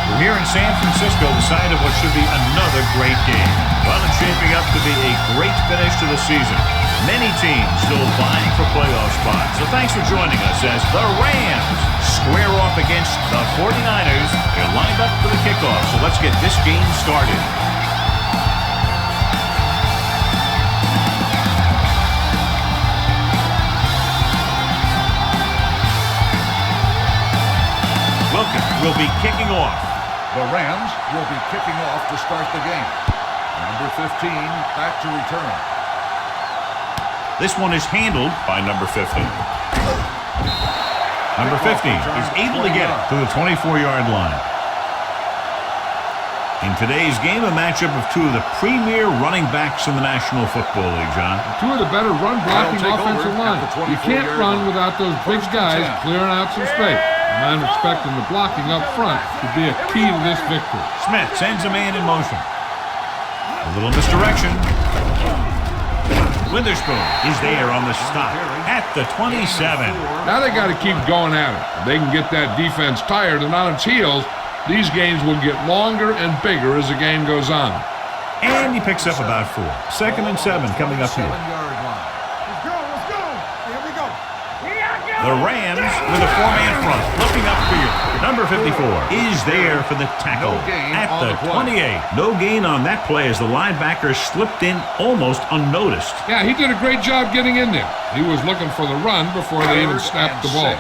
We're here in San Francisco, the site of what should be another great game. Well, it's shaping up to be a great finish to the season. Many teams still vying for playoff spots. So thanks for joining us as the Rams square off against the 49ers. They're lined up for the kickoff, so let's get this game started. Wilkins will be kicking off. The Rams will be kicking off to start the game. Number 15 back to return. This one is handled by number 50. Number 50 is able to get it to the 24-yard line. In today's game, a matchup of two of the premier running backs in the National Football League, John. Two of the better run-blocking offensive lines. You can't run without those big guys clearing out some space. And I'm expecting the blocking up front to be a key to this victory. Smith sends a man in motion. A little misdirection. Witherspoon is there on the stop at the 27. Now they got to keep going at it. If they can get that defense tired and on its heels, these games will get longer and bigger as the game goes on. And he picks up about 4. 2nd and 7 coming up here. The Rams with a 4-man front, looking upfield. Number 54 is there for the tackle at the 28. No gain on that play as the linebacker slipped in almost unnoticed. Yeah, he did a great job getting in there. He was looking for the run before they even snapped the ball.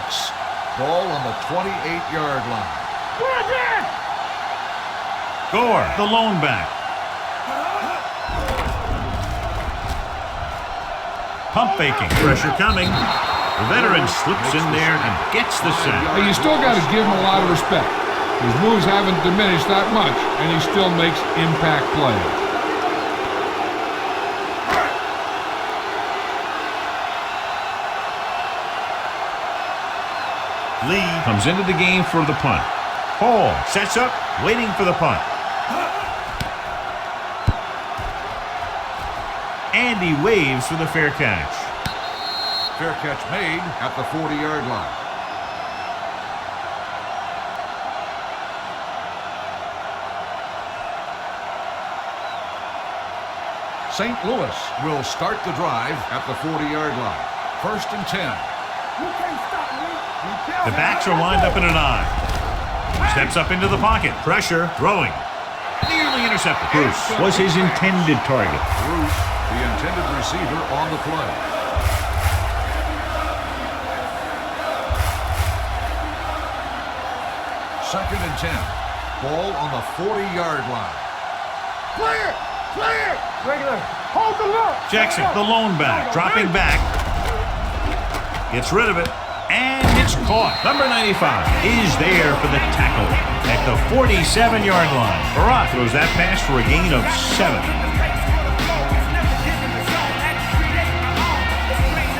Ball on the 28-yard line. Gore, the lone back. Pump faking. Pressure coming. The veteran slips in there and gets the sack. Hey, you still got to give him a lot of respect. His moves haven't diminished that much, and he still makes impact plays. Lee comes into the game for the punt. Hall sets up, waiting for the punt. And he waves for the fair catch. Fair catch made at the 40-yard line. St. Louis will start the drive at the 40-yard line. 1st and 10. The backs are lined up in an I. Steps up into the pocket. Pressure. Throwing. Nearly intercepted. Bruce was his intended target. Bruce, the intended receiver on the play. 2nd and 10. Ball on the 40-yard line. Clear! Clear! Regular. Hold the look! Jackson, the lone back, dropping back. Gets rid of it. And it's caught. Number 95 is there for the tackle at the 47-yard line. Barat throws that pass for a gain of 7.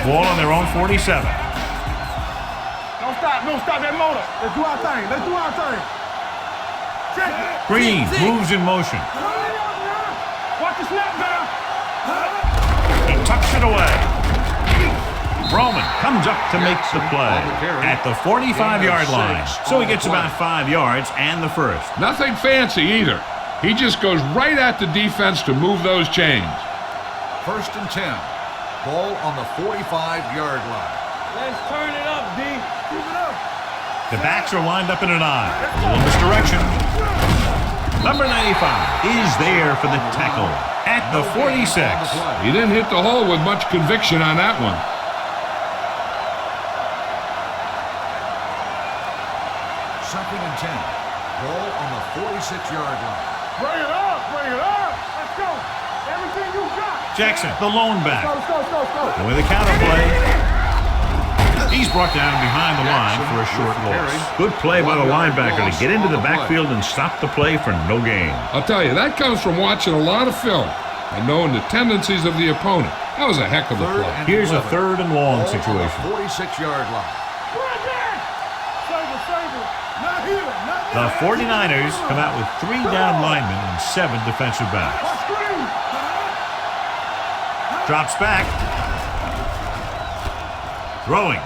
Ball on their own 47. Don't stop that motor. Let's do our thing. Let's do our thing. Check it. Green moves in motion. Watch the snap down. He tucks it away. Roman comes up to make the play at the 45-yard line. So he gets about 5 yards and the first. Nothing fancy either. He just goes right at the defense to move those chains. 1st and 10. Ball on the 45-yard line. Let's turn it up, D. Keep it up. The backs are lined up in an I. A little misdirection. Number 95 is there for the tackle at the 46. He didn't hit the hole with much conviction on that one. 2nd and 10. Ball on the 46-yard line. Bring it up. Bring it up. Let's go. Everything you got. Jackson, the lone back. Let's go. And with a counter play, he's brought down behind the line for a short loss. Good play by the linebacker to get into the backfield and stop the play for no gain. I'll tell you, that comes from watching a lot of film and knowing the tendencies of the opponent. That was a heck of a play. Here's a 3rd and long situation. 46-yard line. Not here. The 49ers come out with 3 down linemen and 7 defensive backs. Drops back. Throwing.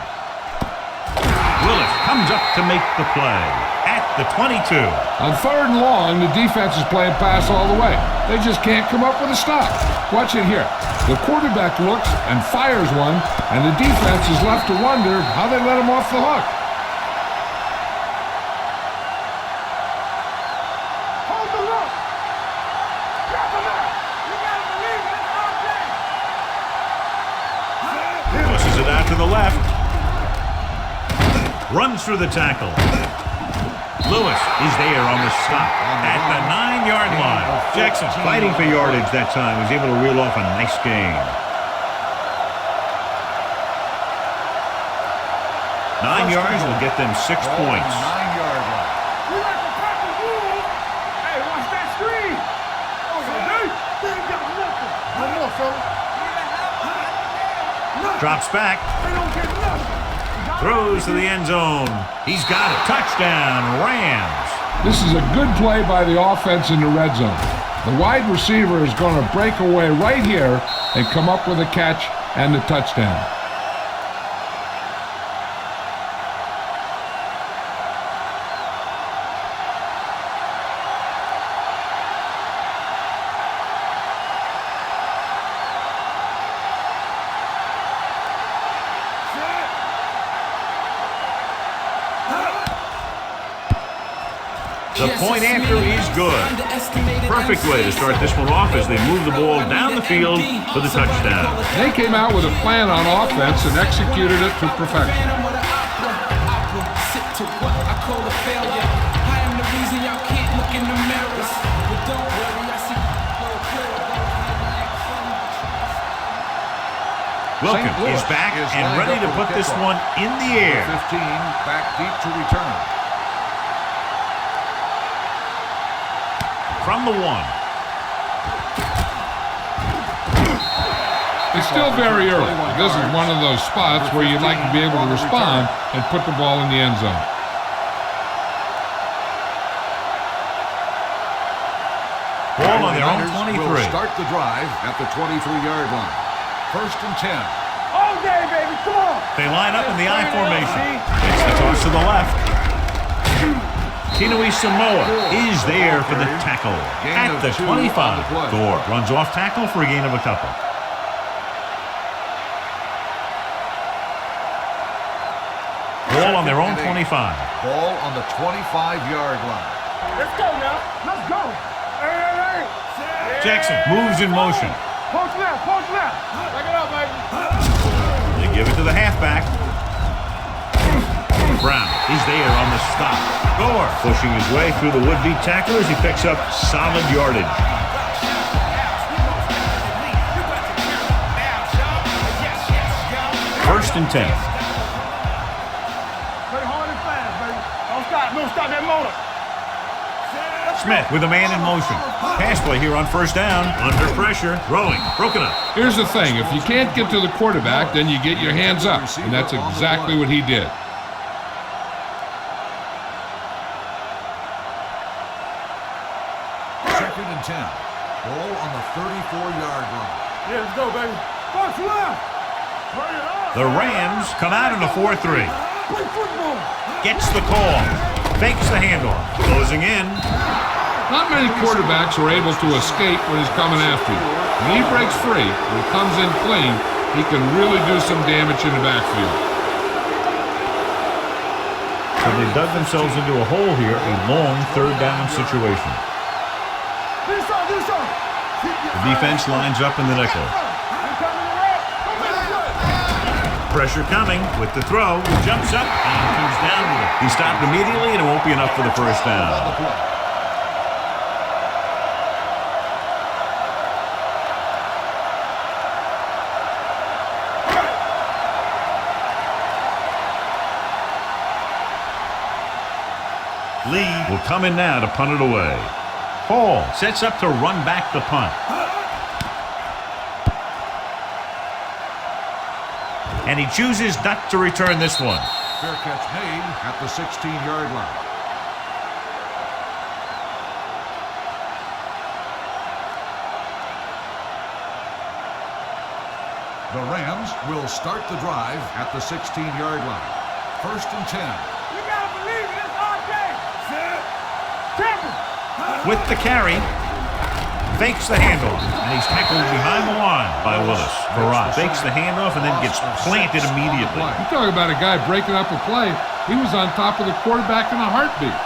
Willis comes up to make the play at the 22. On 3rd and long, the defense is playing pass all the way. They just can't come up with a stop. Watch it here. The quarterback looks and fires one, and the defense is left to wonder how they let him off the hook. Hold the look. Grab the look. You gotta believe it. It's our Pushes it out to the left. Runs through the tackle. Lewis is there on the stop at the 9-yard line. Jackson fighting for yardage that time. Was able to reel off a nice gain. 9 yards will get them 6 points. 9-yard line. We like to crack the rules. Hey, watch that screen. Oh, they ain't got nothing. No more, fella. Drops back. They don't get nothing. Throws to the end zone. He's got it. Touchdown, Rams. This is a good play by the offense in the red zone. The wide receiver is going to break away right here and come up with a catch and the touchdown. The point after is good. Perfect way to start this one off as they move the ball down the field for the touchdown. They came out with a plan on offense and executed it to perfection. Wilkin is back and ready to put this one in the air. 15 back deep to return. From the 1. It's still very early. This is one of those spots where you'd like to be able to respond and put the ball in the end zone. Ball on their own 23. Will start the drive at the 23-yard line. 1st and 10. All day, baby. Come on. They line up in the I formation. It's the toss to the left. Kinui Samoa is there for the tackle at the 25. Gore runs off tackle for a gain of a couple. Ball on their own 25. Ball on the 25-yard line. Let's go now. Let's go. Hey. Jackson moves in motion. Post left. Post left. Back it up, baby. They give it to the halfback. Brown is there on the stop. Gore pushing his way through the would-be tacklers. He picks up solid yardage. First and 10. Play hard and fast, baby. Don't stop. Don't stop that motor. Smith with a man in motion. Pass play here on 1st down. Under pressure. Throwing. Broken up. Here's the thing. If you can't get to the quarterback, then you get your hands up. And that's exactly what he did. Second and 10. Ball on the 34-yard line. Yeah, let's go, baby. Post left. Bring it up. The Rams come out in a 4-3. Play football. Gets the call. Fakes the handoff. Closing in. Not many quarterbacks are able to escape when he's coming after you. When he breaks free and comes in clean, he can really do some damage in the backfield. So they dug themselves into a hole here, a long 3rd down situation. The defense lines up in the nickel. Pressure coming with the throw. Jumps up and comes down with it. He stopped immediately, and it won't be enough for the 1st down. Lee will come in now to punt it away. Hall sets up to run back the punt. And he chooses not to return this one. Fair catch made at the 16-yard line. The Rams will start the drive at the 16-yard line. 1st and 10. You gotta believe it. It's our day. with the carry. Fakes the handoff, and he's tackled behind the line by Willis. Farad fakes the handoff and then gets planted immediately. You talk about a guy breaking up a play. He was on top of the quarterback in a heartbeat.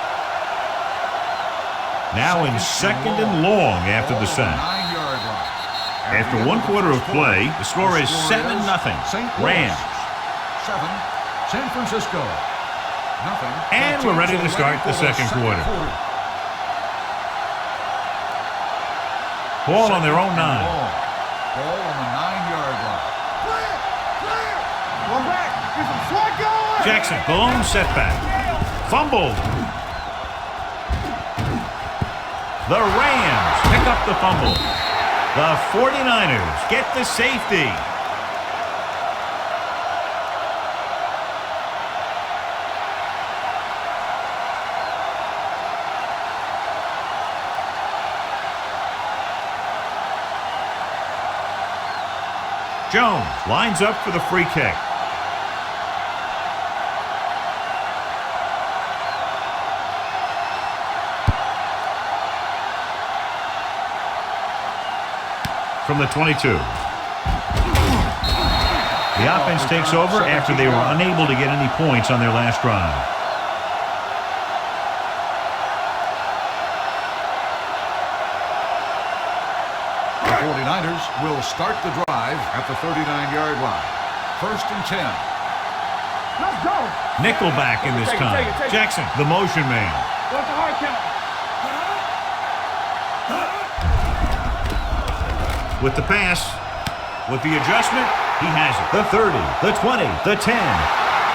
Now in second and long after the sack. After one quarter of play, the score is 7-0. Rams. 7, San Francisco. Nothing. And we're ready to start the second quarter. Ball on their own 9. Ball on the 9-yard line. Clear! One back. Get some slot going. Jackson, the lone setback. Fumbled. The Rams pick up the fumble. The 49ers get the safety. Jones lines up for the free kick. From the 22. The offense takes over after they were unable to get any points on their last drive. The 49ers will start the drive at the 39-yard line. 1st and 10. Let's go. Nickelback in this time. Take it. Jackson, the motion man. What's the hard count? With the pass, with the adjustment, he has it. The 30, the 20, the 10.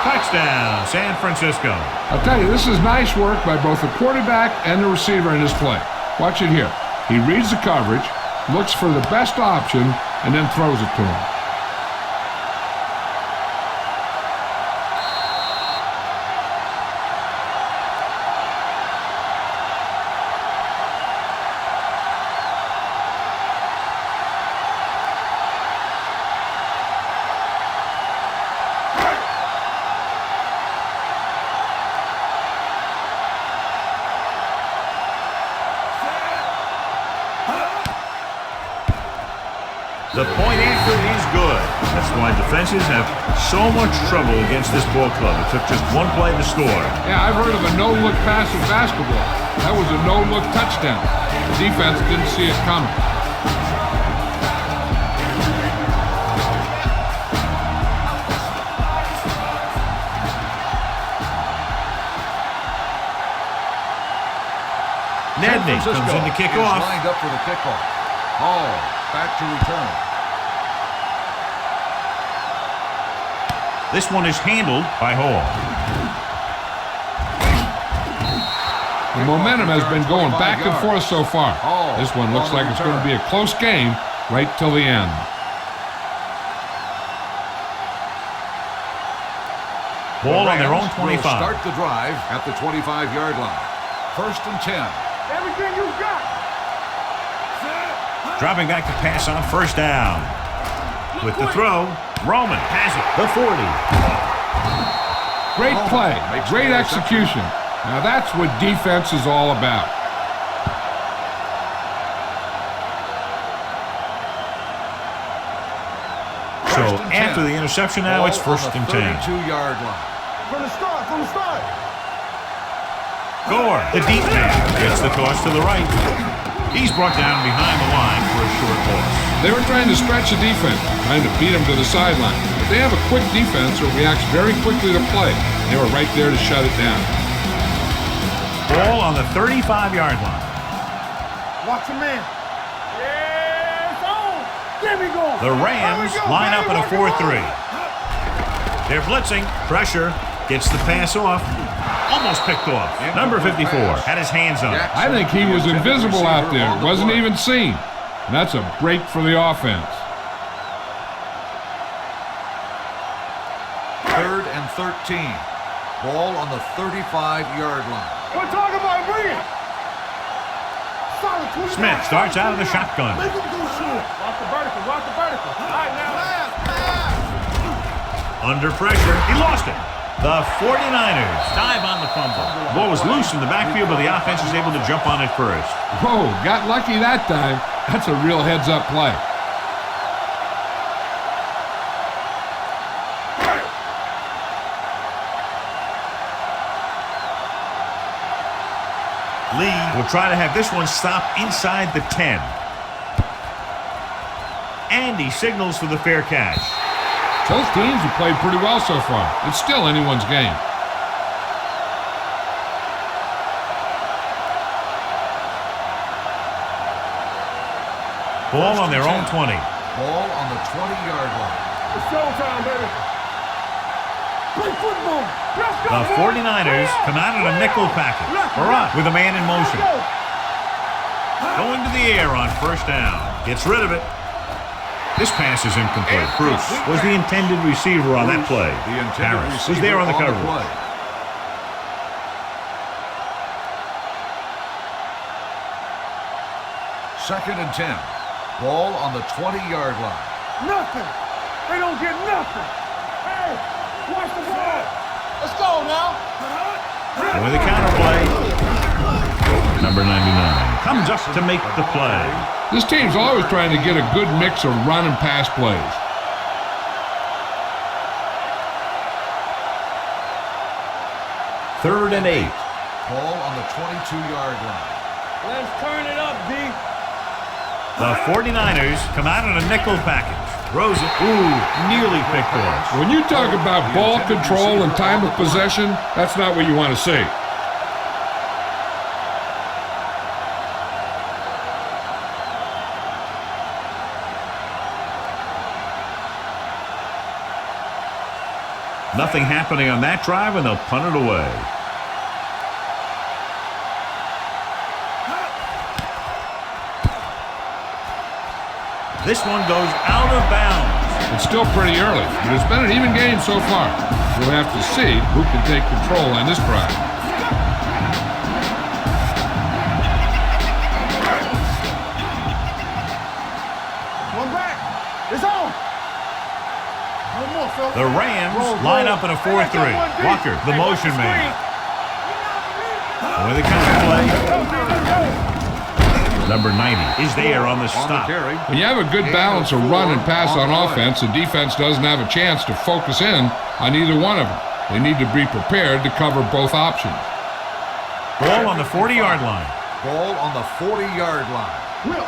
Touchdown, San Francisco. I'll tell you, this is nice work by both the quarterback and the receiver in this play. Watch it here. He reads the coverage, looks for the best option, and then throws it to him. The point after is good. That's why defenses have so much trouble against this ball club. It took just one play to score. Yeah, I've heard of a no-look pass in basketball. That was a no-look touchdown. The defense didn't see it coming. Nedney comes in to kick off. Lined up for the kickoff. Hall back to return. This one is handled by Hall. The momentum has been going back and forth so far. This one looks like it's going to be a close game right till the end. Ball on their own 25. Start the drive at the 25-yard line. 1st and 10. Everything you got. Dropping back to pass on 1st down. With the throw, Roman has it. The 40. Great play. Great execution. Now that's what defense is all about. So after the interception now, it's 1st and 10. 32-yard line. From the start. Gore, the deep man, gets the toss to the right. He's brought down behind the line for a short loss. They were trying to stretch the defense, trying to beat him to the sideline. But they have a quick defense that reacts very quickly to play. They were right there to shut it down. Ball on the 35-yard line. Watch him in. Yeah, it's on. There we go. The Rams line up in a 4-3. They're blitzing. Pressure. Gets the pass off. Almost picked off. Number 54 had his hands on it. I think he was invisible out there. Wasn't even seen. And that's a break for the offense. 3rd and 13. Ball on the 35-yard line. We're talking about bringing. Solid 20. Smith starts out of the shotgun. Make him go short. Watch the vertical. All right, now. Under pressure. He lost it. The 49ers dive on the fumble. The ball was loose in the backfield, but the offense was able to jump on it first. Whoa, got lucky that time. That's a real heads-up play. Lee will try to have this one stop inside the 10. And he signals for the fair catch. Both teams have played pretty well so far. It's still anyone's game. Ball on their own 20. Ball on the 20-yard line. It's showtime, baby. Play football. Let's go. The 49ers come out in a nickel package. Barat with a man in motion. Going to the air on first down. Gets rid of it. This pass is incomplete. Bruce was the intended receiver on that play. Harris was there on the coverage. Second and 10. Ball on the 20-yard line. Nothing. They don't get nothing. Hey, watch the ball. Let's go now. With the counter play. Number 99 comes up to make the play. This team's always trying to get a good mix of run and pass plays. Third and 8. Ball on the 22-yard line. Let's turn it up, D. The 49ers come out in a nickel package. Throws it. Ooh, nearly picked off. When you talk about ball control and time of possession, that's not what you want to see. Nothing happening on that drive, and they'll punt it away. This one goes out of bounds. It's still pretty early, but it's been an even game so far. We'll have to see who can take control on this drive. One back. It's on. One more, Phil. The Rams line up in a 4-3. Walker, the motion man. With a counter play. Number 90 is there on the stop. When you have a good balance of run and pass on offense, the defense doesn't have a chance to focus in on either one of them. They need to be prepared to cover both options. Ball on the 40-yard line. Ball on the 40-yard line. Will.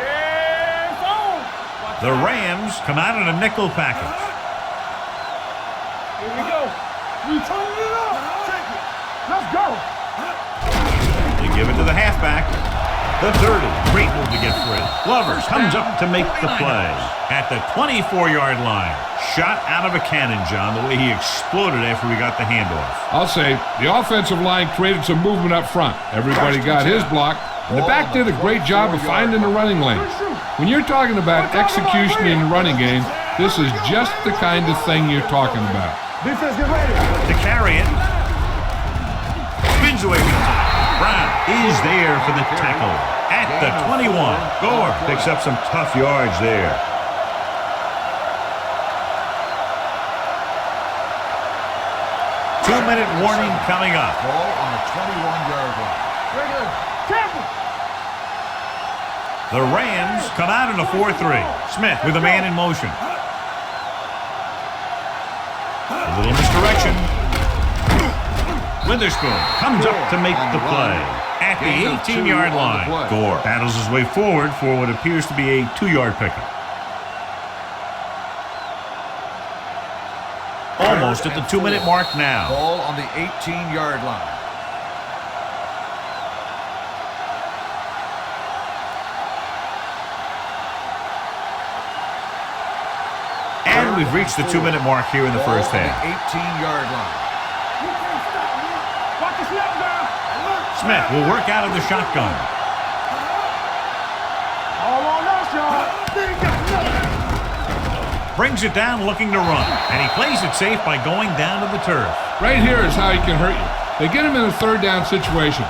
Yeah, it's on. The Rams come out in a nickel package. Here we go. We turn it up. Take it. Let's go. They give it to the halfback. The 30. Great move to get free. Glover comes up to make the play. At the 24-yard line. Shot out of a cannon, John, the way he exploded after he got the handoff. I'll say the offensive line created some movement up front. Everybody got his block, and the back did a great job of finding the running lane. When you're talking about execution in the running game, this is just the kind of thing you're talking about. Defense, get ready. To carry it. Spins away from the top. Brown is there for the tackle. At the 21. Gore picks up some tough yards there. Two-minute warning coming up. Ball on the 21-yard line. The Rams come out in a 4-3. Smith with a man in motion. A little misdirection. Witherspoon comes up to make the play. At the 18-yard line, Gore battles his way forward for what appears to be a 2-yard pickup. Almost at the 2-minute mark now. Ball on the 18-yard line. And we've reached the 2-minute mark here in the first half. 18-yard line. Watch the snap down. Smith will work out of the shotgun. All on us, y'all. They ain't got nothing. Brings it down looking to run. And he plays it safe by going down to the turf. Right here is how he can hurt you. They get him in a third down situation.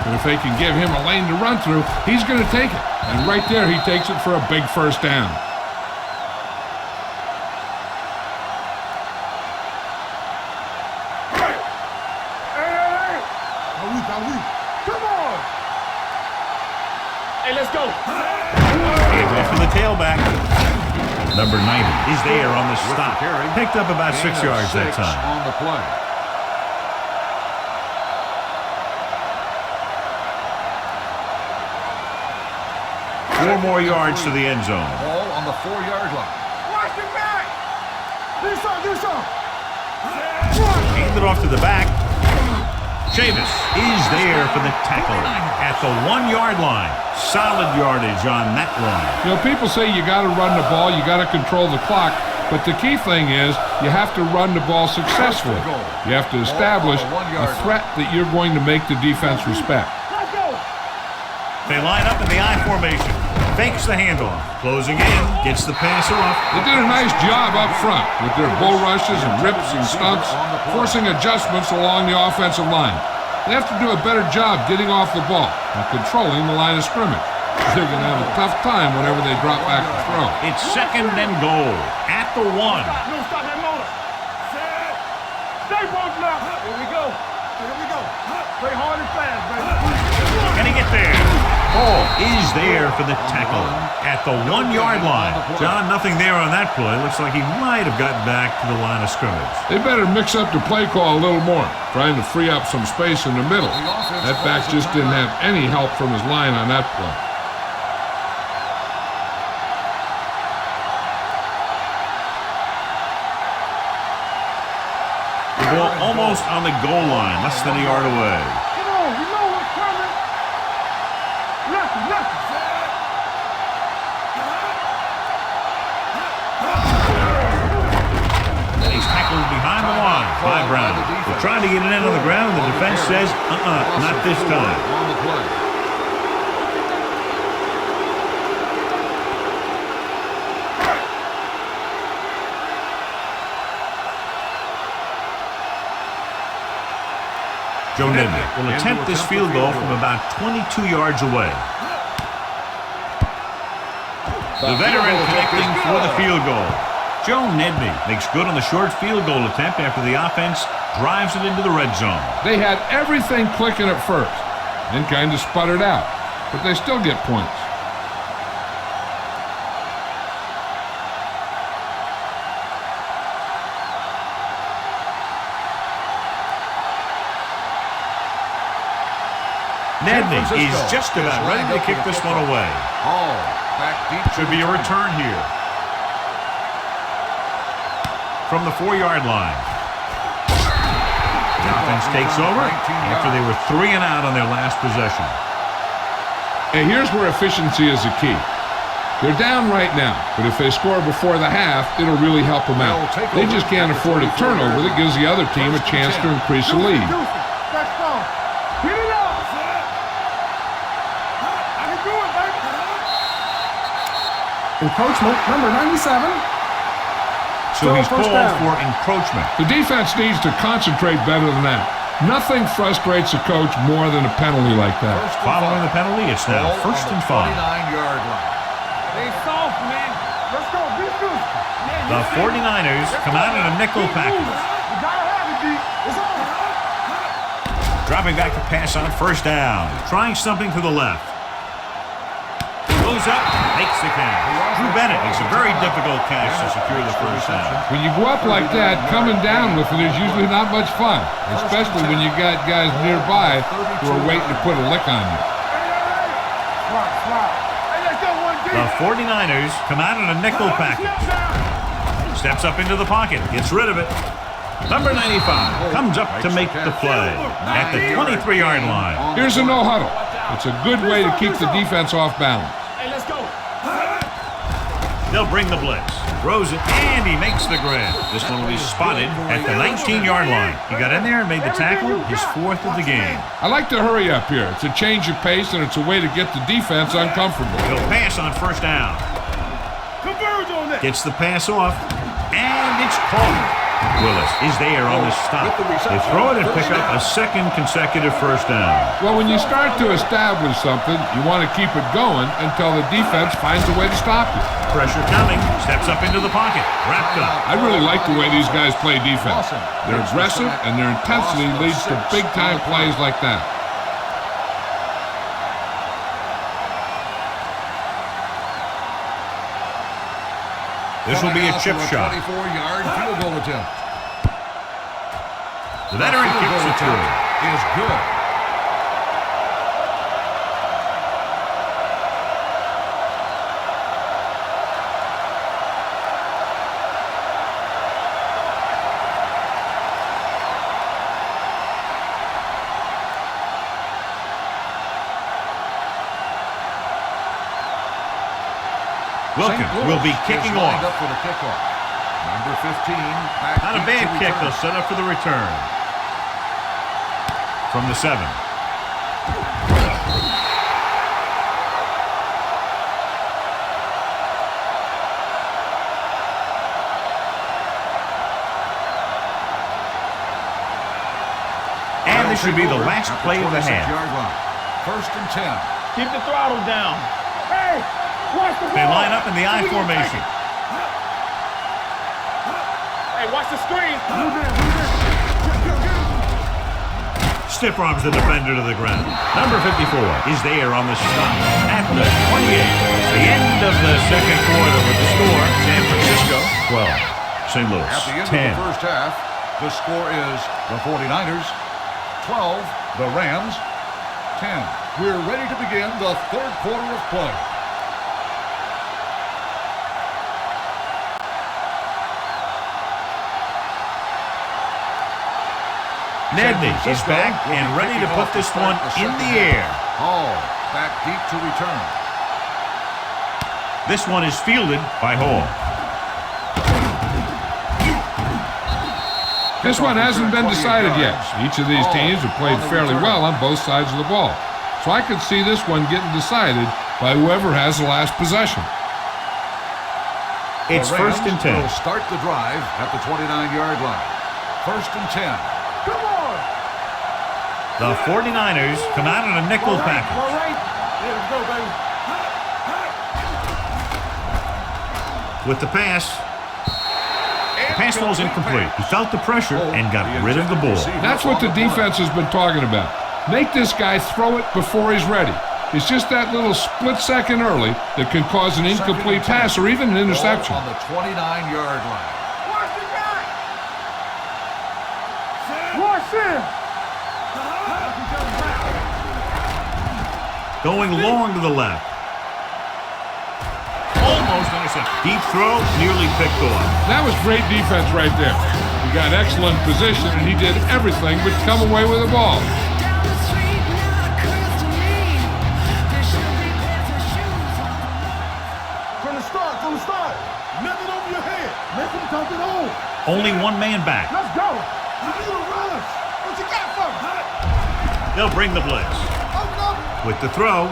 And if they can give him a lane to run through, he's going to take it. And right there, he takes it for a big first down. Come on. Hey, let's go. Hands off to the tailback. Number 90 is there on the stop. Picked up about 6 yards that time. On the play. Four more yards to the end zone. Ball on the 4-yard line. Watch your back. Do something. Handed off to the back. Chavis is there for the tackle at the 1-yard line. Solid yardage on that run. You know, people say you got to run the ball, you got to control the clock, but the key thing is you have to run the ball successfully. You have to establish a threat that you're going to make the defense respect. Let's go. They line up in the I formation. Fakes the handoff. Closing in. Gets the pass off. They did a nice job up front with their bull rushes and rips and stunts, forcing adjustments along the offensive line. They have to do a better job getting off the ball and controlling the line of scrimmage. They're going to have a tough time whenever they drop back to throw. It's 2nd and goal at the 1. No, stop that motor. Stay bolted up. Here we go. Play hard and fast, baby. Can he get there? Ball is there for the tackle at the 1-yard line. John, nothing there on that play. Looks like he might have gotten back to the line of scrimmage. They better mix up the play call a little more, trying to free up some space in the middle. That back just didn't have any help from his line on that play. The ball almost on the goal line, less than a yard away. Come on, you know what's coming. Nothing. He's tackled behind the line by Brown. They're trying to get it in on the ground. The defense says, not this time. On the play. Joe Nednick will attempt this field goal from about 22 yards away. The veteran connecting for the field goal. Joe Nednick makes good on the short field goal attempt after the offense drives it into the red zone. They had everything clicking at first, then kind of sputtered out, but they still get points. Nednick is just about ready to kick this one away. Back deep. Should be a return here. From the 4-yard line. The offense takes over after they were 3 and out on their last possession. And here's where efficiency is the key. They're down right now, but if they score before the half, it'll really help them out. They just can't afford a turnover that gives the other team a chance to increase the lead. Let's go. Hit it up. I can do it, baby. Encroachment, number 97. So he's called for encroachment. The defense needs to concentrate better than that. Nothing frustrates a coach more than a penalty like that. Following the penalty, it's now 1st and 5. 49-yard line. They soft, man. Let's go. Be good. The 49ers come out in a nickel package. You gotta have it, D. It's on. Dropping back to pass on 1st down. Trying something to the left. Goes up, makes the catch. Drew Bennett makes a very difficult catch to secure the 1st down. When you go up like that, coming down with it is usually not much fun, especially when you got guys nearby who are waiting to put a lick on you. The 49ers come out in a nickel package. Steps up into the pocket, gets rid of it. Number 95 comes up to make the play at the 23-yard line. Here's a no-huddle. It's a good way to keep the defense off balance. Hey, let's go. They'll bring the blitz. Throws it, and he makes the grab. This one will be spotted at the 19-yard line. He got in there and made the tackle, his 4th of the game. I like to hurry up here. It's a change of pace, and it's a way to get the defense uncomfortable. He'll pass on 1st down. Converge on that. Gets the pass off, and it's caught. Willis is there on the stop. They throw it and pick up a 2nd consecutive 1st down. Well, when you start to establish something, you want to keep it going until the defense finds a way to stop you. Pressure coming, steps up into the pocket, wrapped up. I really like the way these guys play defense. They're aggressive, and their intensity leads to big-time plays like that. This will be a chip shot. 24-yard field goal attempt. The veteran kicks it through. Is good. Wilkins will be kicking off. Up for the kickoff. Number 15. Not a bad kick. They'll set up for the return. From the 7. And this should be the last play of the half. First and 10. Keep the throttle down. Hey, watch the ball. They line up in the I formation. Hey, watch the screen. Stiff arms the defender to the ground. Number 54 is there on the stop at the 28. The end of the second quarter with the score. San Francisco 12. St. Louis At the end 10. of the first half, the score is the 49ers 12, the Rams 10. We're ready to begin the third quarter of play. Nedney is back and ready to put this one in the air. Hall back deep to return. This one is fielded by Hall. This one hasn't been decided yet. Each of these teams have played fairly well on both sides of the ball. So I could see this one getting decided by whoever has the last possession. It's first and 10. Will start the drive at the 29-yard line. First and 10. Come on. The 49ers come out in a nickel package. All right. Yeah, let's go, baby. With the pass. The pass ball is incomplete. He felt the pressure and got rid of the ball. That's what the defense has been talking about. Make this guy throw it before he's ready. It's just that little split second early that can cause an incomplete pass or even an interception. On the 29-yard line. Watch the guy. Watch him. Going long to the left. Almost intercepted. Deep throw, nearly picked off. That was great defense right there. He got excellent position and he did everything but come away with the ball. From the start. Nothing over your head. Let them dump it on. Only one man back. Let's go. You need to run. What you got for me? They'll bring the blitz. Open up. With the throw,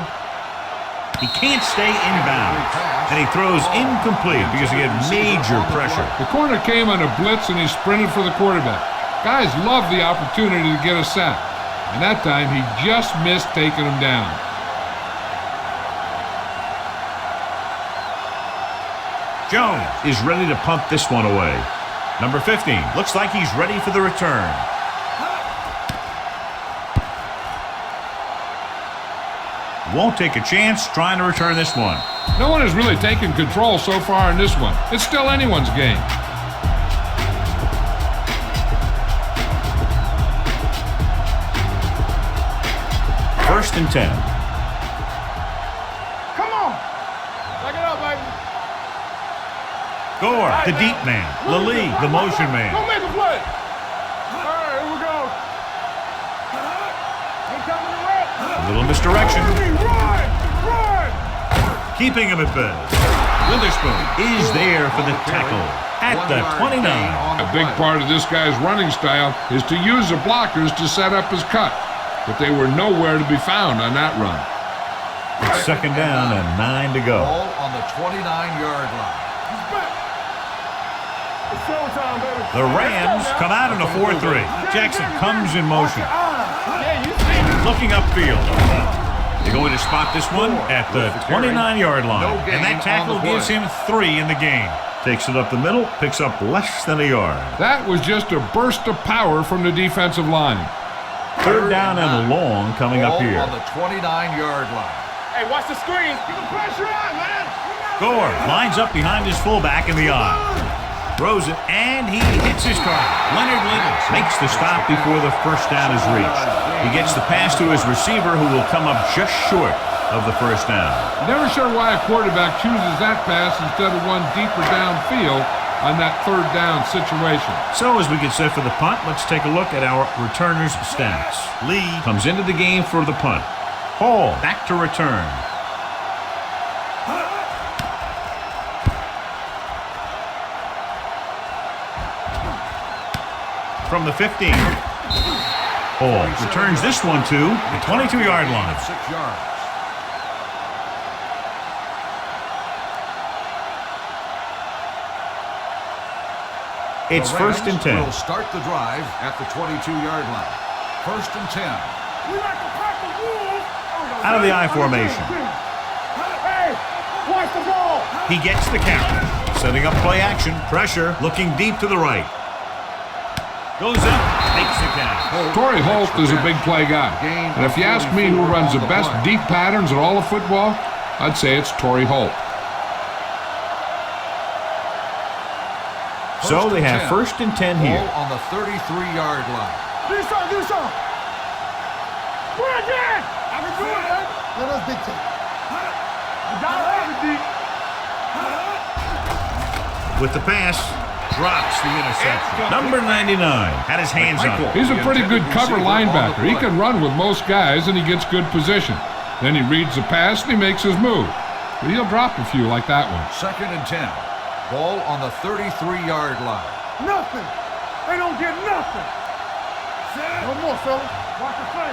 he can't stay in bounds. And he throws incomplete because he had major pressure. The corner came on a blitz and he sprinted for the quarterback. Guys love the opportunity to get a sack. And that time he just missed taking him down. Jones is ready to punt this one away. Number 15 looks like he's ready for the return. Won't take a chance trying to return this one. No one has really taken control so far in this one. It's still anyone's game. First and 10. Come on. Back it up, baby. Gore, the deep man. Lally, the motion man. Go make a play. All right, here we go. Ain't coming to rep. A little misdirection. Run. Keeping him at bay. Witherspoon is there for the tackle at the 29. A big part of this guy's running style is to use the blockers to set up his cut. But they were nowhere to be found on that run. It's second down and 9 to go. Ball on the 29-yard line. It's showtime, baby. The Rams come out in a 4-3. Jackson comes in motion. Yeah, you see it. Looking upfield. They're going to spot this one at the 29-yard line. And that tackle gives him 3 in the game. Takes it up the middle, picks up less than a yard. That was just a burst of power from the defensive line. Third down and long coming up here. On the 29-yard line. Hey, watch the screen. Get the pressure on, man. Gore lines up behind his fullback in the eye. Throws it, and he hits his target. Leonard Little makes the stop before the first down is reached. He gets the pass to his receiver, who will come up just short of the first down. Never sure why a quarterback chooses that pass instead of one deeper downfield on that third down situation. So as we get set for the punt, let's take a look at our returners' stats. Lee comes into the game for the punt. Hall back to return. From the 15. Hall returns this one to the 22-yard line. 6 yards. It's The first and Rams 10. will start the drive at the 22-yard line. First and 10. We like to pack the rules. Out of the I formation. Hey, watch the ball. He gets the carry. Setting up play action. Pressure. Looking deep to the right. Goes up. Makes the catch. Torrey Holt is a big play guy. And if you ask me who runs the best deep patterns in all of football, I'd say it's Torrey Holt. So they have first and 10 here. Ball on the 33-yard line. Do something. Brandon! I can do it, man. Let us dictate. You gotta have it, D. With the pass, drops the interception. Number 99 had his hands on it. He's a pretty good cover linebacker. He can run with most guys, and he gets good position. Then he reads the pass, and he makes his move. But he'll drop a few like that one. Second and 10. Ball on the 33-yard line. Nothing. They don't get nothing. No more, fellas. Watch the play.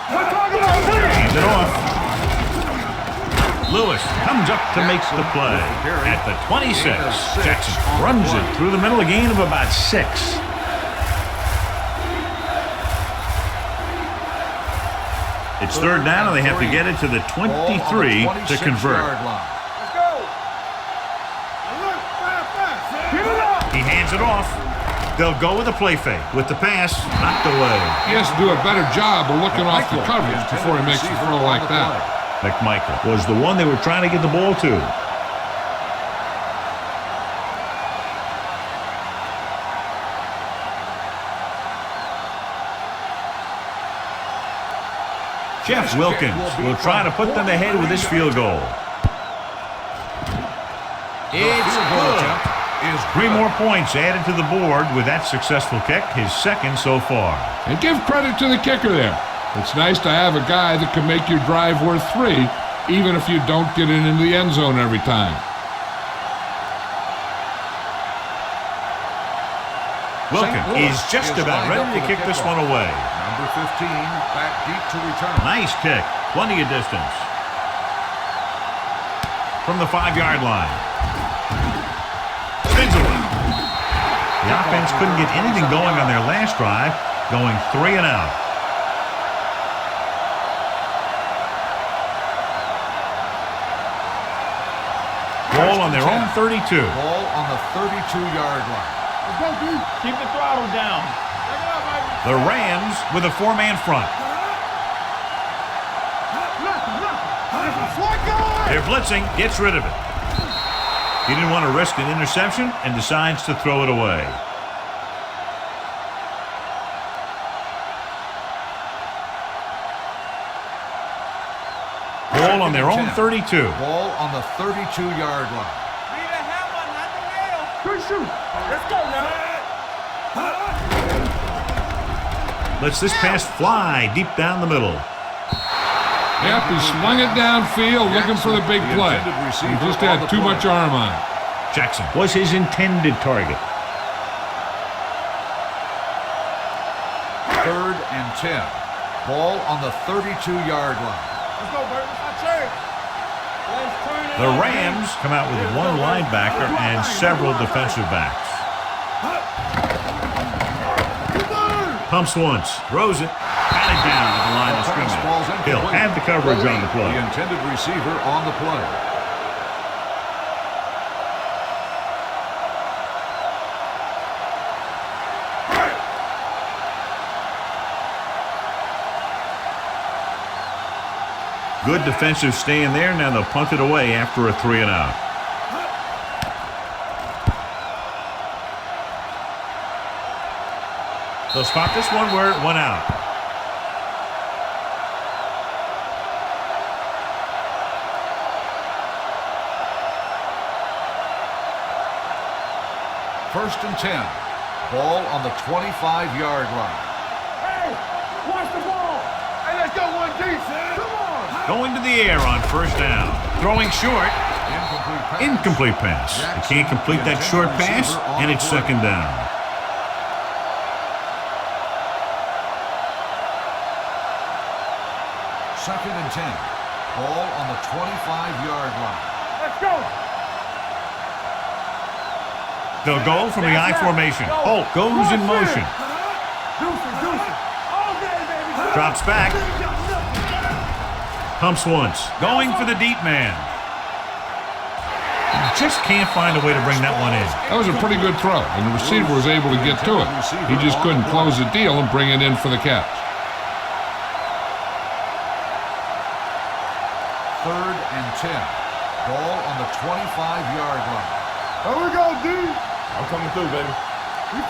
We're talking about this. Hands it off. Lewis comes up to make the play. At the 26, Jackson runs it through the middle, a gain of about 6. It's third down, and they have to get it to the 23 to convert. Let's go. Look, fast. Get it up. He hands it off. They'll go with a play fake. With the pass, knocked away. He has to do a better job of looking off the coverage before he makes a throw like that. McMichael was the one they were trying to get the ball to. Jeff Wilkins will try to put them ahead with this field goal. It's good. 3 more points added to the board with that successful kick, his second so far. And give credit to the kicker there. It's nice to have a guy that can make your drive worth 3, even if you don't get it into the end zone every time. Wilkins is just about ready to kick this one away. Number 15, back deep to return. Nice kick. Plenty of distance. From the 5-yard line. Spins away. The offense couldn't get anything going on their last drive, going 3 and out. Ball on their own 32. Ball on the 32-yard line. Let's go, D. Keep the throttle down. The Rams with a 4-man front. They're blitzing, gets rid of it. He didn't want to risk an interception and decides to throw it away. Ball on their own 32. Ball on the 32-yard line. Good shoot. Let's go now. Lets this pass fly deep down the middle. Yep, he swung it downfield looking for the big play. He just had too much arm on it. Jackson was his intended target. Third and 10. Ball on the 32-yard line. Let's go, baby. Let's turn. Let's turn it. The Rams come out with one linebacker and several defensive backs. Pumps once, throws it, batted down at the line of scrimmage. He'll have the coverage on the play. The intended receiver on the play. Good defensive stand there. Now they'll punt it away after a 3-and-out. They'll spot this one where it went out. First and 10. Ball on the 25-yard line. Hey, watch the ball. Hey, let's go one deep, man. Come on. Going to the air on first down. Throwing short. Incomplete pass. They can't complete that short pass, and it's second down. Second and 10. Ball on the 25-yard line. Let's go. They'll go from the I formation. Holt goes in motion. Drops back. Pumps once. Going for the deep man. Just can't find a way to bring that one in. That was a pretty good throw, and the receiver was able to get to it. He just couldn't close the deal and bring it in for the catch. Third and 10. Ball on the 25-yard line. Here we go, D. I'm coming through, baby.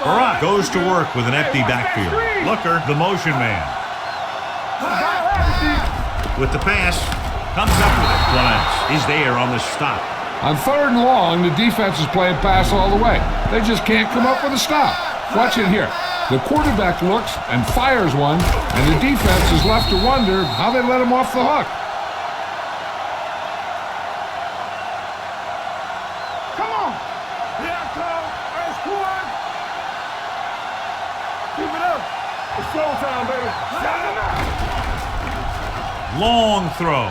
Barak goes to work with an empty backfield. Looker, the motion man. With the pass, comes up with it. Clements is there on the stop. On third and long, the defense is playing pass all the way. They just can't come up with a stop. Watch it here. The quarterback looks and fires one, and the defense is left to wonder how they let him off the hook. Come on. Here I come. Hey, squad. Keep it up. It's showtime, baby. Shout him out. Long throw.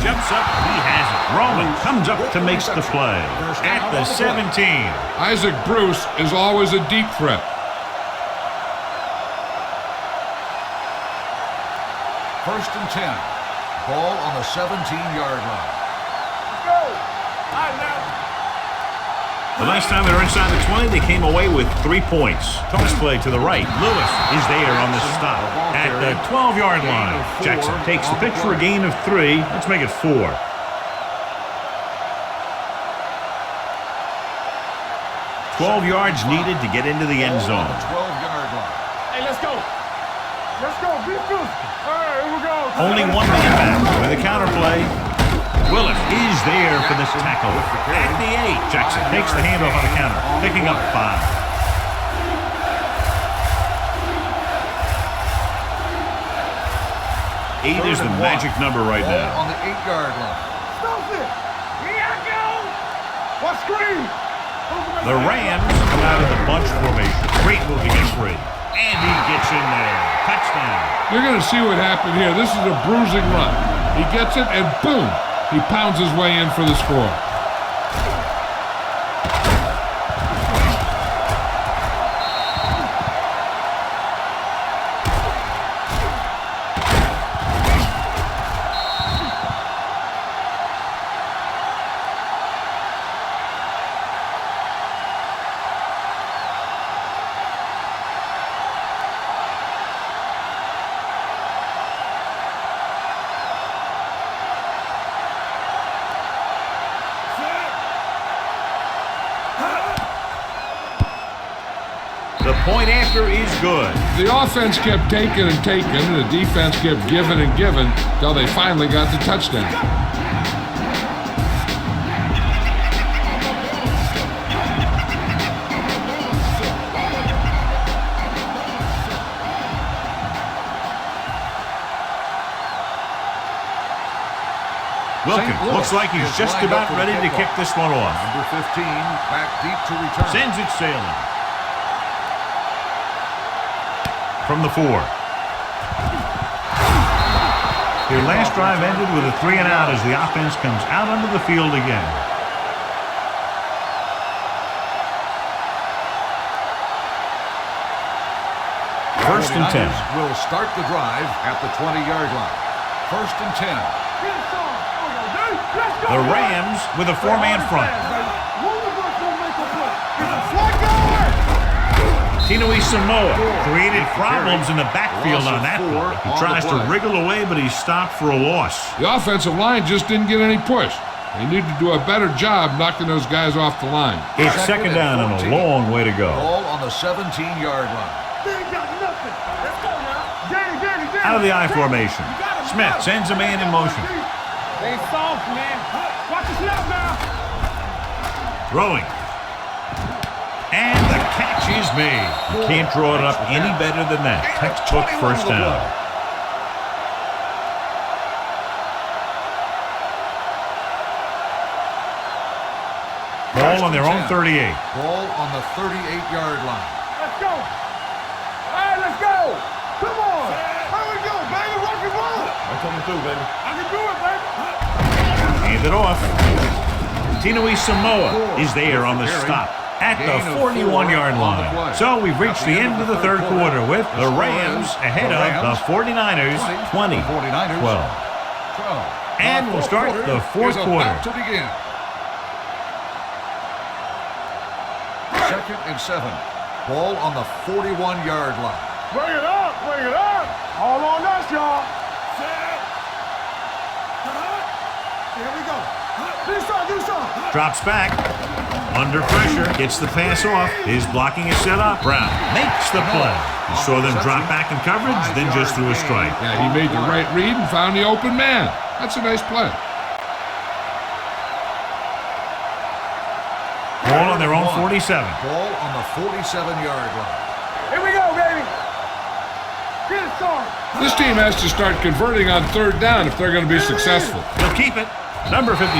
Jumps up, he has it. Roman comes up to make the play. At the 17. Isaac Bruce is always a deep threat. First and 10. Ball on the 17-yard line. Let's go. All right, now. The last time they were inside the 20, they came away with 3 points. Toss play to the right. Lewis is there on the stop. At the 12-yard line. Jackson takes the pitch for a gain of 3. Let's make it 4. 12 yards needed to get into the end zone. 12-yard line. Hey, let's go. Let's go. Be good. All right, here we go. Only one man back with a counter play. Willis is there for this tackle. At the 8. Jackson takes the handoff on the counter, picking up 5. Eight is the magic number right now. On the 8-yard line. Stop it. Here I go. What screen? The Rams come out of the bunch formation. Great move to get free. And he gets in there. Touchdown. You're going to see what happened here. This is a bruising run. He gets it, and boom, he pounds his way in for the score. The point after is good. The offense kept taking and taking, and the defense kept giving and giving until they finally got the touchdown. Wilkins looks like he's just about ready to kick this one off. Number 15, back deep to return. Sends it sailing. From the 4. Their last drive ended with a 3-and-out as the offense comes out onto the field again. First and 10. Will start the drive at the 20-yard line. First and 10. The Rams with a 4-man front. Samoa created problems in the backfield on that play. He tries to wriggle away, but he's stopped for a loss. The offensive line just didn't get any push. They need to do a better job knocking those guys off the line. It's second down and a long way to go. Ball on the 17-yard line. They ain't got nothing. Let's go now. Danny. Out of the I formation. Smith sends a man in motion. They soft, man. Watch your snap now. Throwing. And the catch is made. You can't draw it up any better than that. Textbook first down. Ball on their own 38. Ball on the 38-yard line. Let's go. All right, let's go. Come on. How we go, baby? Rock and roll. I'm coming through, baby. I can do it, baby. Hand it off. Samoa is there on the stop at the 41-yard line. So we've reached the end of the third quarter with the Rams ahead of the 49ers 20-12. And we'll start the fourth quarter. To begin. Second and 7. Ball on the 41-yard line. Bring it up. Bring it up. All on us, y'all. Set. Here we go. Do something. Drops back. Under pressure. Gets the pass off. His blocking is set up. Brown makes the play. He saw them drop back in coverage, then just threw a strike. Yeah, he made the right read and found the open man. That's a nice play. Ball on their own 47. Ball on the 47-yard line. Here we go, baby. Get it started. This team has to start converting on third down if they're going to be successful. They'll keep it. Number 54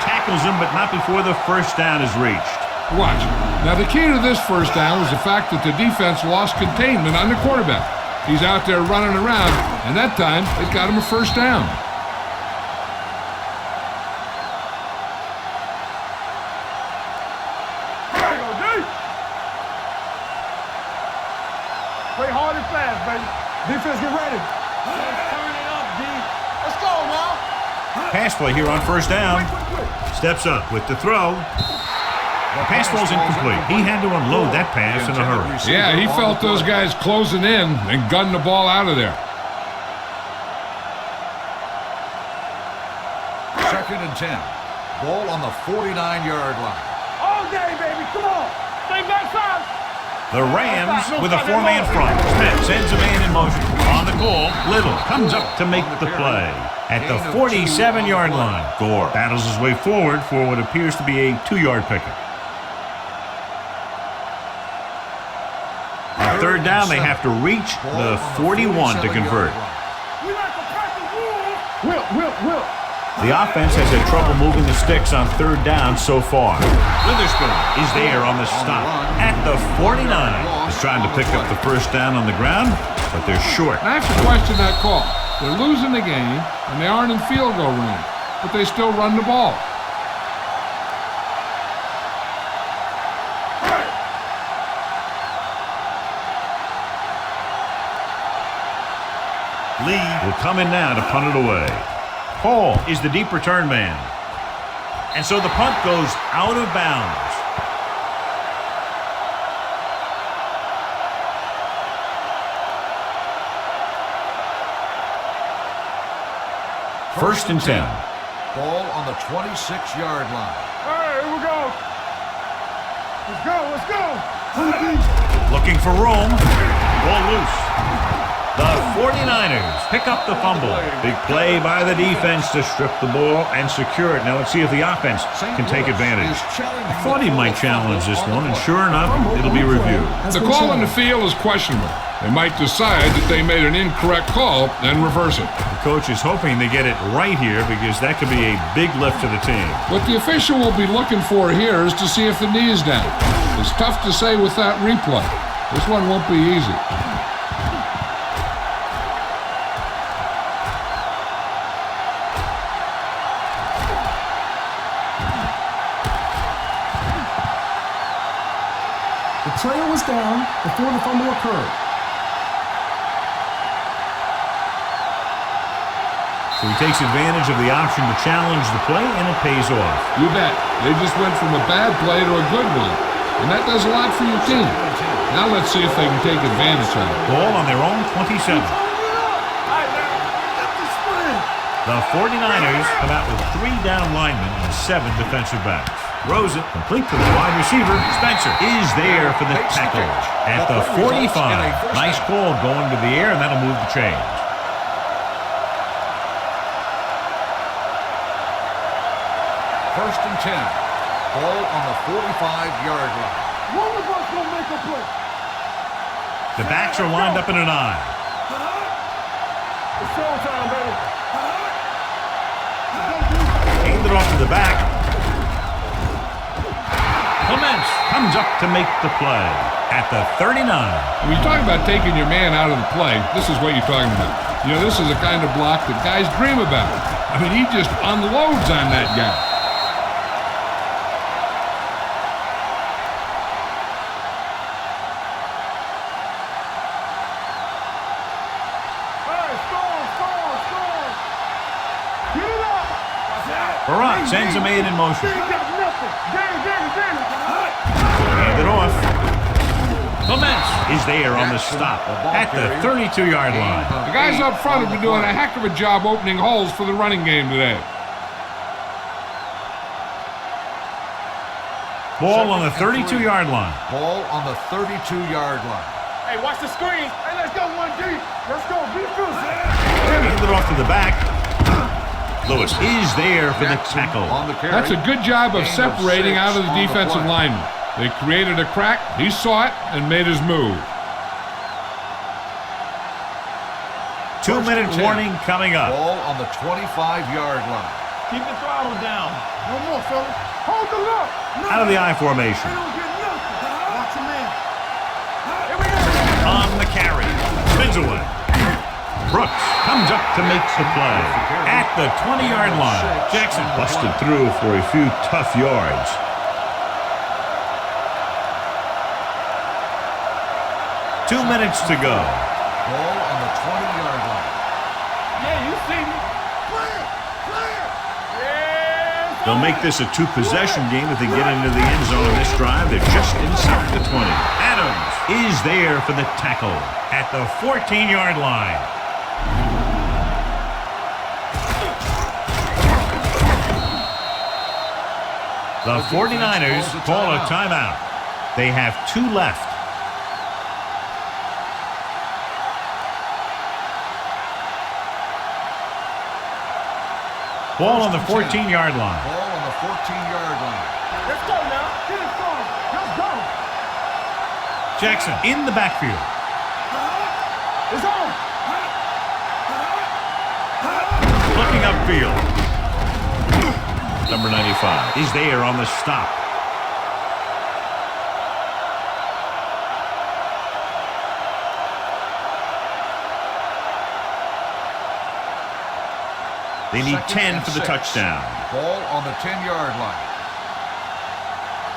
tackles him, but not before the first down is reached. Watch. Now, the key to this first down was the fact that the defense lost containment on the quarterback. He's out there running around, and that time it got him a first down. Play hard and fast, baby. Defense, get ready. Let's turn it up, D. Let's go now. Pass play here on first down. Steps up with the throw. The pass ball's incomplete. He had to unload that pass in a hurry. Yeah, he felt those guys closing in and gunned the ball out of there. Second and 10. Ball on the 49-yard line. All day, baby. Come on. Stay backside. The Rams with a four-man front. Smith sends a man in motion. On the goal, Little comes up to make the play. At the 47-yard line, Gore battles his way forward for what appears to be a 2-yard pickup. On third down, they have to reach the 41 to convert. We like to practice rules. Will. The offense has had trouble moving the sticks on third down so far. Witherspoon is there on the stop at the 49. He's trying to pick up the first down on the ground, but they're short. I have to question that call. They're losing the game, and they aren't in field goal range, but they still run the ball. Lee will come in now to punt it away. Paul is the deep return man. And so the punt goes out of bounds. First and 10. Ball on the 26-yard line. All right, here we go. Let's go. Looking for room. Ball loose. The 49ers pick up the fumble. Big play by the defense to strip the ball and secure it. Now let's see if the offense can take advantage. I thought he might challenge this one, and sure enough, it'll be reviewed. The call on the field is questionable. They might decide that they made an incorrect call and reverse it. The coach is hoping they get it right here because that could be a big lift to the team. What the official will be looking for here is to see if the knee is down. It's tough to say with that replay. This one won't be easy. The trail was down before the fumble occurred. So he takes advantage of the option to challenge the play, and it pays off. You bet. They just went from a bad play to a good one, and that does a lot for your team. Now let's see if they can take advantage of it. Ball on their own 27. The 49ers come out with 3 down linemen and 7 defensive backs. Rosen, complete to the wide receiver. Spencer is there for the tackle at the 45. Nice call going to the air, and that'll move the chains. First and 10. Ball on the 45-yard line. One of us will make a play. The backs are lined up in an eye. It's showtime, baby. Hand it off to the back. Clements comes up to make the play at the 39. When you're talking about taking your man out of the play, this is what you're talking about. You know, this is the kind of block that guys dream about. I mean, he just unloads on that guy. Barak sends a man in motion. Hand it off. Clements is there on the stop at the 32-yard line. The guys up front have been doing a heck of a job opening holes for the running game today. Ball on the 32-yard line. Ball on the 32-yard line. Hey, watch the screen. Hey, let's go 1D. Let's go. Be good. Hand it off to the back. Lewis is there for the tackle. That's a good job of separating out of the defensive lineman. They created a crack, he saw it, and made his move. 2-minute warning coming up. Ball on the 25-yard line. Keep the throttle down. No more, fellas. Hold the look. Out of the I formation. They don't get nothing. Watch your man. Here we go. On the carry. Spins away. Brooks comes up to make the play at the 20-yard line. Jackson busted through for a few tough yards. Two minutes to go. Ball on the 20-yard line. Yeah, you see me. Clear. Yeah. They'll make this a 2-possession game if they get into the end zone on this drive. They're just inside the 20. Adams is there for the tackle at the 14-yard line. The 49ers call a timeout. They have 2 left. Ball on the 14-yard line. Ball on the 14-yard line. Let's go now. Get it started. Let's go. Jackson in the backfield. It's on. Looking upfield. Number 95 is there on the stop. They need 10 for the touchdown. Ball on the 10-yard line.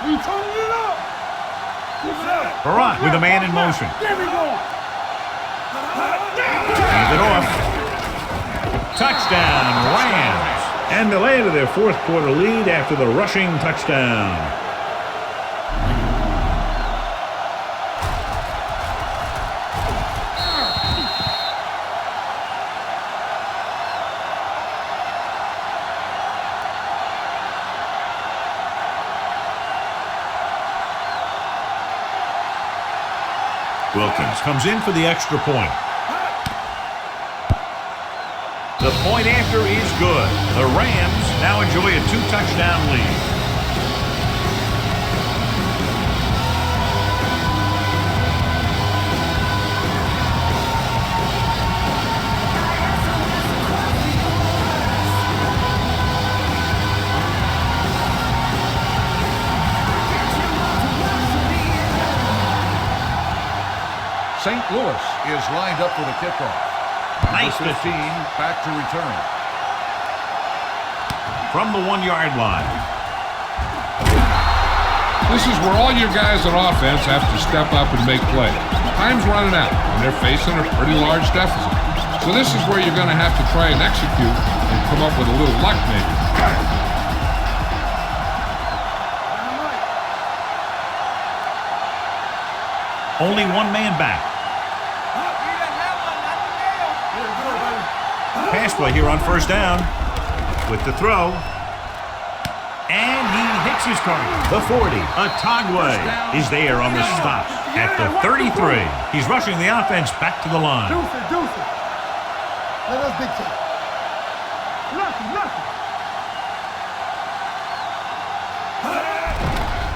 We turning it up. Barak with a man in motion. There we go. Hands it off. Touchdown, Rams. And they'll add to their 4th quarter lead after the rushing touchdown. Wilkins comes in for the extra point. The point after is good. The Rams now enjoy a 2-touchdown lead. St. Louis is lined up for the kickoff. Nice 15 back to return. From the 1-yard line. This is where all your guys on offense have to step up and make plays. Time's running out, and they're facing a pretty large deficit. So this is where you're going to have to try and execute and come up with a little luck maybe. Only one man back. Pass play here on first down with the throw. And he hits his target. The 40. Atagwe is there on the stop at the 33. He's rushing the offense back to the line. Deuce it. Let us big time. Nothing.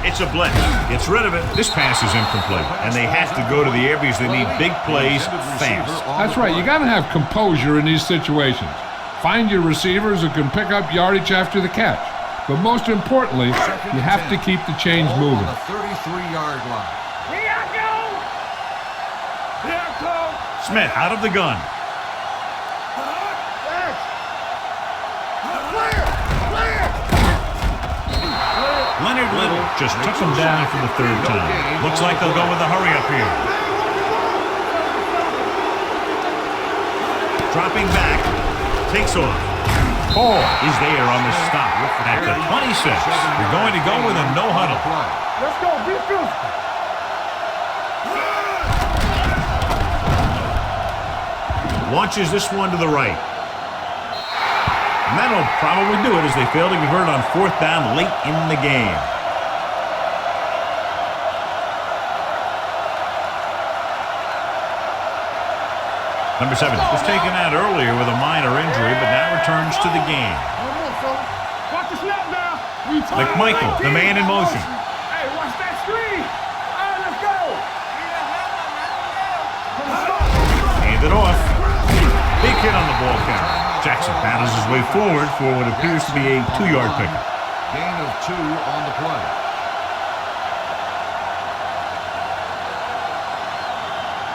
It's a blitz. Gets rid of it. This pass is incomplete. And they have to go to the air because they need big plays fast. That's right. You got to have composure in these situations. Find your receivers who can pick up yardage after the catch. But most importantly, you have to keep the chains moving. On the 33-yard line. Here I go. Smith out of the gun. Leonard Little just took him down for the third time. Looks like they'll go with a hurry up here. Dropping back. Takes off. Paul is there on the stop at the 26. They're going to go with a no huddle. Let's go. Be physical. Launches this one to the right. And that'll probably do it as they fail to convert on fourth down late in the game. Number 7 was taken out earlier with a minor injury, but now returns to the game. Watch the snap now. McMichael, the man in motion. Hey, watch that screen. All right, let's go. Hand it off. Big hit on the ball carrier. Jackson battles his way forward for what appears to be a 2-yard pickup. Gain of 2 on the play.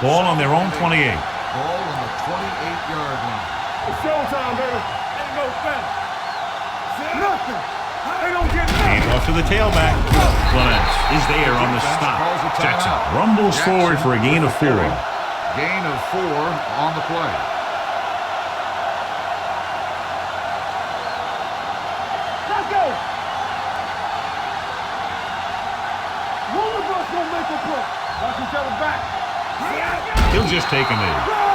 Ball on their own 28. Ball on the 28-yard line. It's showtime, baby. Ain't no fence. Nothing. They don't get nothing. Hand off to the tailback. Clements is there on the stop. Jackson rumbles forward for a gain of 4. Gain of 4 on the play. Let's go. One of us gonna make a play. Watch each other back. He'll just take a knee. Run.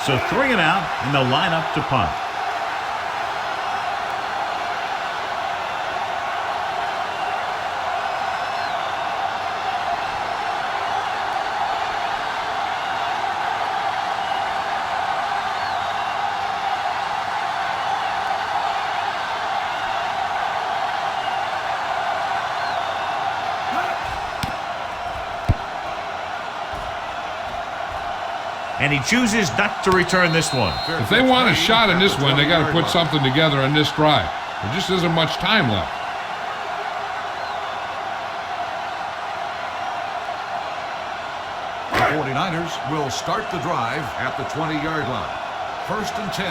So 3 and out, and they'll line up to punt. And he chooses not to return this one. If they want a shot in this one, they got to put something together on this drive. There just isn't much time left. The 49ers will start the drive at the 20-yard line. 1st and 10.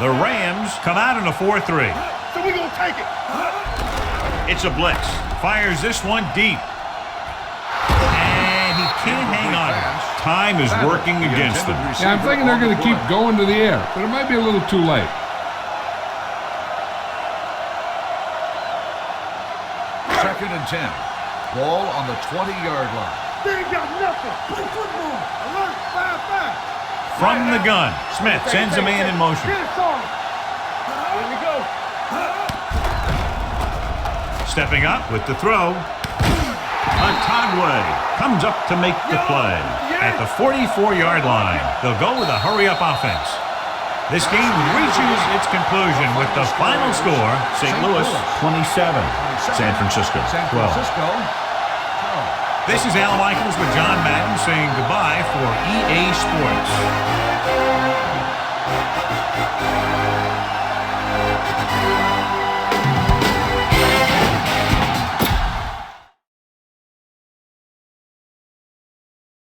The Rams come out in a 4-3. So we gonna take it. It's a blitz. Fires this one deep. And he can't hang on. Time is working against them. Yeah, I'm thinking they're going to keep going to the air, but it might be a little too late. 2nd and 10. Ball on the 20-yard line. They ain't got nothing. Play football. Alert. 5-5. From the gun, Smith sends a man in motion. Get it, Sarge. Here we go. Stepping up with the throw. Atagwe comes up to make the play. At the 44-yard line, they'll go with a hurry-up offense. This game reaches its conclusion with the final score, St. Louis 27, San Francisco 12. This is Al Michaels with John Madden saying goodbye for EA Sports.